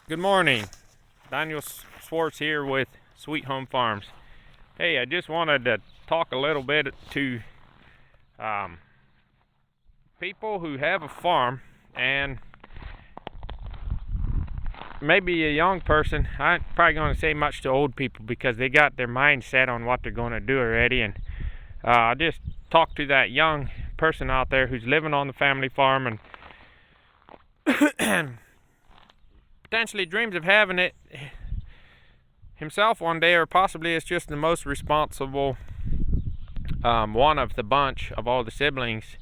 Good morning. Daniel Swartz here with Sweet Home Farms. Hey, I just wanted to talk a little bit to people who have a farm, and maybe a young person. I ain't probably going to say much to old people because they got their mind set on what they're going to do already. And I just talk to that young person out there who's living on the family farm and potentially dreams of having it himself one day, or possibly it's just the most responsible one of the bunch of all the siblings.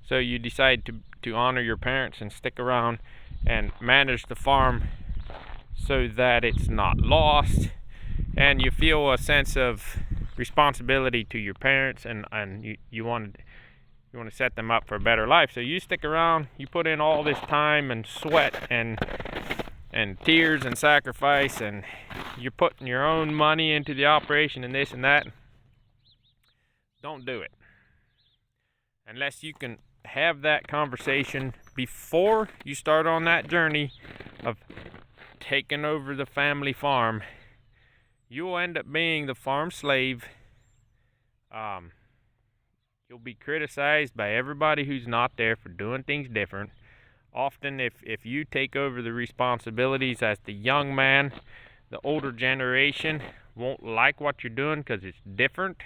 So you decide to honor your parents and stick around and manage the farm so that it's not lost, and you feel a sense of responsibility to your parents, and you want to set them up for a better life. So you stick around, you put in all this time and sweat and tears and sacrifice, and you're putting your own money into the operation and this and that. Don't do it unless you can have that conversation before you start on that journey of taking over the family farm. You will end up being the farm slave. You'll be criticized by everybody who's not there for doing things different. Often, if you take over the responsibilities as the young man, the older generation won't like what you're doing because it's different,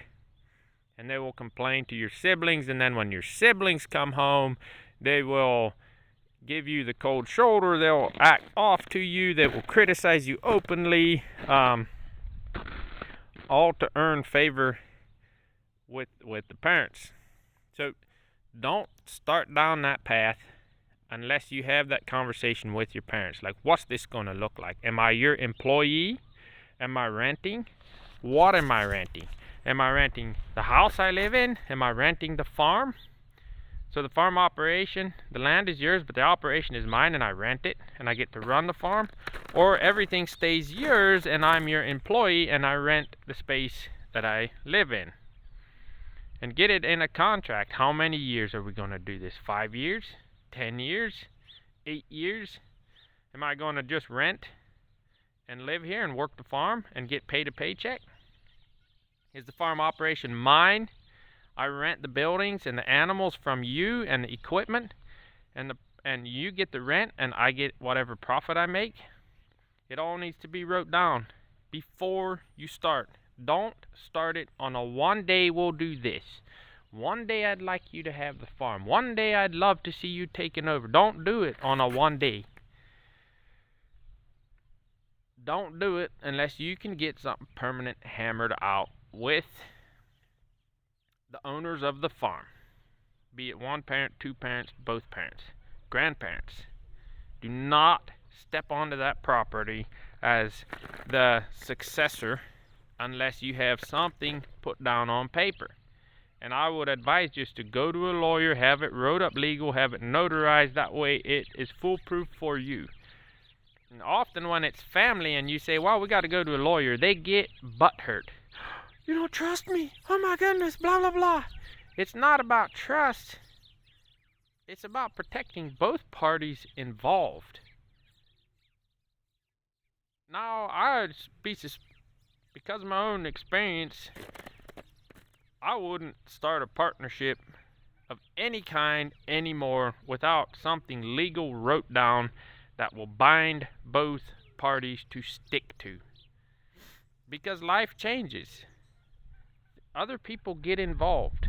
and they will complain to your siblings. And then when your siblings come home, they will give you the cold shoulder. They'll act off to you. They will criticize you openly, all to earn favor with the parents. So don't start down that path unless you have that conversation with your parents. Like, what's this going to look like? Am I your employee? Am I renting? What am I renting? Am I renting the house I live in? Am I renting the farm? So the farm operation, the land is yours, but the operation is mine, and I rent it, and I get to run the farm. Or everything stays yours, and I'm your employee, and I rent the space that I live in. And get it in a contract. How many years are we going to do this? 5 years? 10 years? 8 years? Am I going to just rent and live here and work the farm and get paid a paycheck? Is the farm operation mine? I rent the buildings and the animals from you and the equipment, and you get the rent and I get whatever profit I make. It all needs to be wrote down before you start. Don't start it on a one day we'll do this. One day I'd like you to have the farm. One day I'd love to see you taking over. Don't do it on a one day. Don't do it unless you can get something permanent hammered out with the owners of the farm. Be it one parent, two parents, both parents, grandparents. Do not step onto that property as the successor unless you have something put down on paper. And I would advise just to go to a lawyer, have it wrote up legal, have it notarized. That way it is foolproof for you. And often when it's family and you say, well, we got to go to a lawyer, they get butthurt. You don't trust me? Oh my goodness, blah, blah, blah. It's not about trust. It's about protecting both parties involved. Now, because of my own experience, I wouldn't start a partnership of any kind anymore without something legal wrote down that will bind both parties to stick to. Because life changes. Other people get involved.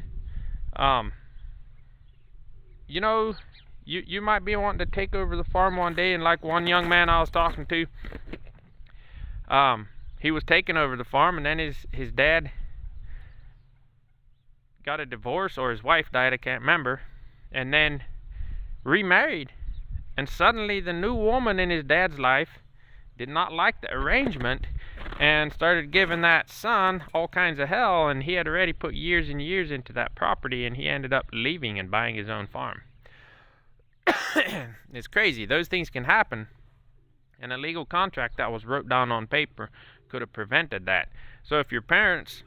You might be wanting to take over the farm one day, and like one young man I was talking to, he was taking over the farm, and then his dad got a divorce, or his wife died, I can't remember, and then remarried. And suddenly the new woman in his dad's life did not like the arrangement and started giving that son all kinds of hell, and he had already put years and years into that property, and he ended up leaving and buying his own farm. It's crazy. Those things can happen, and a legal contract that was wrote down on paper could have prevented that. So if your parents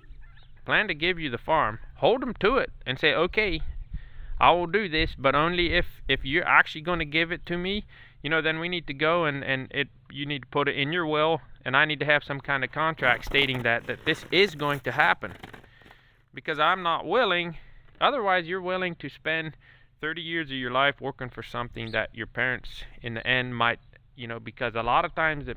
plan to give you the farm, hold them to it and say, okay, I will do this, but only if you're actually going to give it to me, then we need to go and to put it in your will, and I need to have some kind of contract stating that this is going to happen. Because I'm not willing, otherwise you're willing to spend 30 years of your life working for something that your parents in the end might, because a lot of times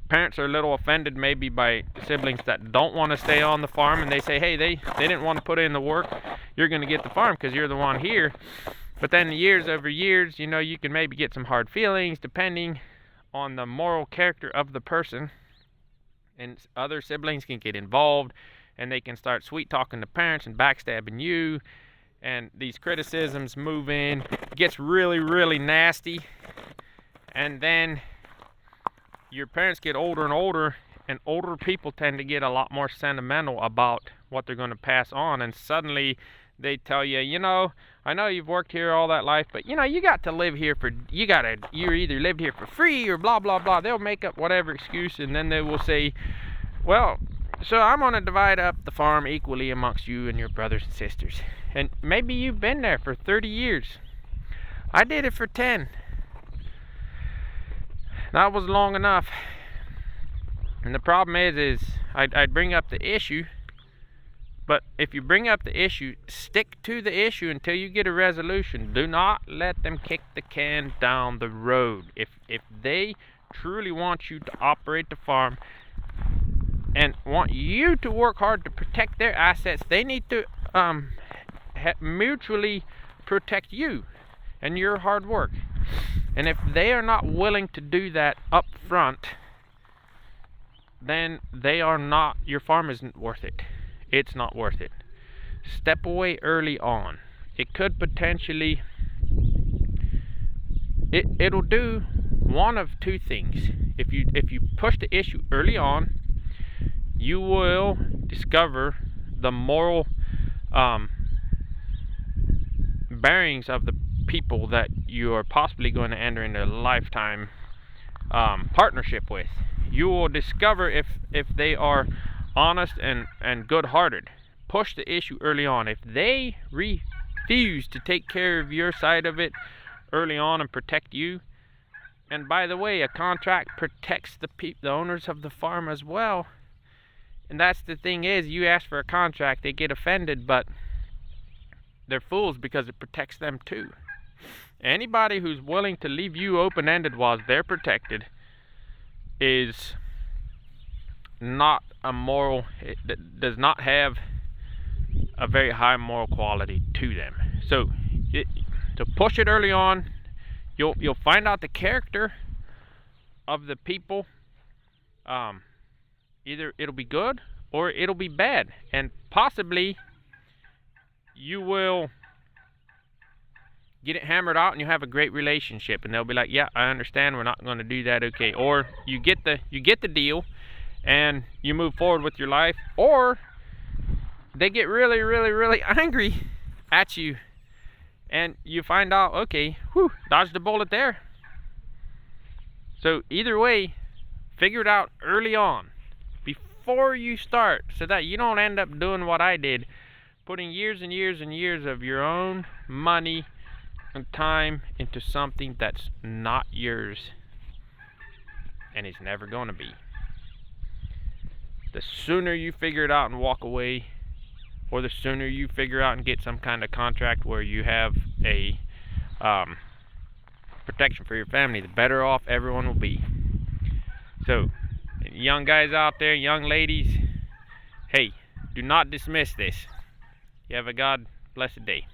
parents are a little offended maybe by siblings that don't want to stay on the farm, and they say, hey, they didn't want to put in the work, you're going to get the farm because you're the one here. But then years over years, you can maybe get some hard feelings depending on the moral character of the person, and other siblings can get involved, and they can start sweet talking the parents and backstabbing you, and these criticisms move in. It gets really, really nasty, and then your parents get older and older people tend to get a lot more sentimental about what they're going to pass on, and suddenly they tell you, I know you've worked here all that life, but you got to live here you either lived here for free or blah blah blah. They'll make up whatever excuse, and then they will say, well, so I'm going to divide up the farm equally amongst you and your brothers and sisters. And maybe you've been there for 30 years. I did it for 10. That was long enough. And the problem is I'd bring up the issue, but if you bring up the issue, stick to the issue until you get a resolution. Do not let them kick the can down the road. If they truly want you to operate the farm and want you to work hard to protect their assets, they need to mutually protect you and your hard work. And if they are not willing to do that up front, then your farm isn't worth it. It's not worth it. Step away early on. It could potentially, it'll do one of two things. If you push the issue early on, you will discover the moral bearings of the people that you are possibly going to enter into a lifetime partnership with. You will discover if they are honest and good-hearted. Push the issue early on. If they refuse to take care of your side of it early on and protect you, and by the way, a contract protects the owners of the farm as well. And that's the thing is, you ask for a contract, they get offended, but they're fools because it protects them too. Anybody who's willing to leave you open-ended while they're protected is not a moral, it does not have a very high moral quality to them. So to push it early on, you'll find out the character of the people. Either it'll be good or it'll be bad, and possibly you will get it hammered out and you have a great relationship, and they'll be like, yeah, I understand, we're not going to do that, okay. Or you get the deal and you move forward with your life, or they get really, really, really angry at you and you find out, okay, dodged a bullet there. So either way, figure it out early on before you start, so that you don't end up doing what I did, putting years and years and years of your own money and time into something that's not yours and is never going to be. The sooner you figure it out and walk away, or the sooner you figure out and get some kind of contract where you have a protection for your family, the better off everyone will be. So, young guys out there, young ladies, hey, do not dismiss this. You have a God blessed day.